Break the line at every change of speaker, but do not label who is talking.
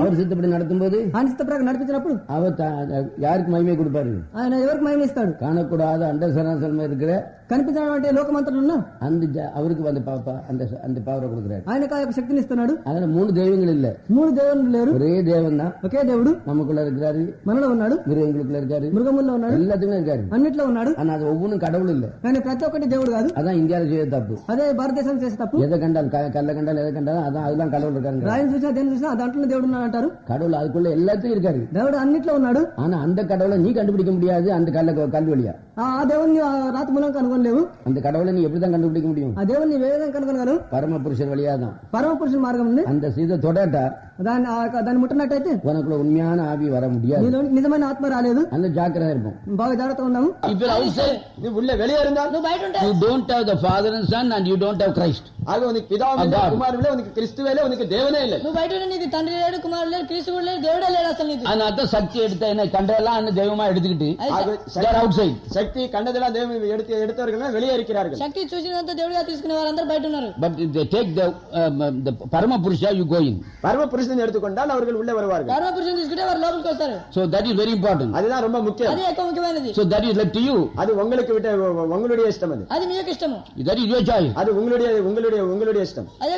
அவர் சித்தப்படி நடத்தும் போது
ఆయన చిత్త ప్రకారం నడిపించినప్పుడు
அவர் யாருக்கு மகிமை கொடுப்பாரு?
ఆయన ఎవరికి మహిమ ఇస్తాడు?
காணக்கூடாத அண்டசராசரமா இருக்கிற
కనిపించినటువంటి లోకమంతటా ఉన్న
அவருக்கு அந்த பவரை கொடுக்கிறாரு.
ఆయనకు ఆ యొక్క శక్తిని ఇస్తున్నాడు.
அதுல 3 தெய்வங்கள் இல்ல,
3 దేవుళ్ళు లేరు,
ஒரே தேவன் தான்.
ఒకే దేవుడు
நமக்குள்ள இருக்கிறாரு,
మనలో ఉన్నాడు,
மிருகங்களுக்குள்ள இருக்காரு,
మృగముల్లో ఉన్నాడు,
எல்லாத்துக்குமே இருக்காரு.
అన్నిట్లో ఉన్నాడు.
ஆனா அது ஒவ்வொன்றும் கடவுள் இல்ல.
కానీ ప్రతి ఒక్కటి దేవుడు కాదు.
அதான் இந்தியாவில் செய்ய தப்பு.
అదే భారతదేశం చేసే తప్పు.
எதை கண்டால் கல்ல கண்டால் எதை கண்டாலும் அதெல்லாம் கடவுள் இருக்காரு.
రాయిని చూసినా దేని చూసినా దాంట్లో దేవుడు ఉన్నాడు అంటారు.
கடவுள் அதுக்குள்ள எல்லாத்தையும் இருக்காரு.
దేవుడు అన్నిట్లో ఉన్నాడు.
ஆனா அந்த கடவுளை நீ கண்டுபிடிக்க முடியாது. அந்த கல் வழியா
ఆ దేవుని రాతి మూలం కనుగొనలేవు.
அந்த கடவுளை நீ எப்படிதான் கண்டுபிடிக்க முடியும்?
ఆ దేవుని ఏ విధంగా కనుగొనగలవు?
பரம புருஷன் வழியா தான்.
పరమ పురుషుని మార్గం ఉంది.
அந்த సీత తొడట
దాన్ని ముట్టనట్టయితే
உனக்குள்ள உண்மையான ஆவி வர முடியாது.
నిజమైన ఆత్మ రాలేదు.
அந்த ஜாக்கிரதை இருக்கும்.
బాగా జాగ్రత్తగా ఉన్నాము.
ఇప్పుడు outside நீ உள்ள வெளிய இருந்தா
నువ్వు బయట ఉంటే
you don't have the father and son and you don't have Christ.
ஆக உனக்கு பிதாவும் இல்ல, குமாரனும் இல்ல, உனக்கு கிறிஸ்துவே இல்ல, உனக்கு தேவனே இல்ல.
నువ్వు బయట ఉంటే నీకు తండ్రి లేడు, కుమారుడు లేడు, క్రీస్తు లేడు, దేవుడే లేడు అసలు నీకు.
அந்த சக்தி எடுத்த என்ன கண்டெல்லாம் அந்த தெய்வமா எடுத்துக்கிட்டு outside
சக்தி கண்டதெல்லாம் தேவன் எடுத்தவர்கள் வெளியே இருக்கிறார்கள்.
శక్తి చూసినంత దేవుడిగా తీసుకునే వారందరూ బయట ఉన్నారు.
but if they take the பரம புருஷா you go in.
பரம புருஷனை எடுத்துக்கொண்டால் அவர்கள் உள்ளே வருவார்கள்.
పరమ పురుషుని తీసుకుంటే వారు లోపలికి వస్తారు.
so that is very important.
அதுதான் ரொம்ப முக்கியம்.
అది ఎక్కువ ముఖ్యమైనది.
so that is left to you.
அது உங்களுக்கு விட்ட உங்களுடைய இஷ்டம்.
అది మీ యొక్క ఇష్టము.
that is your choice.
அது உங்களுடைய இஷ்டம்.
అదే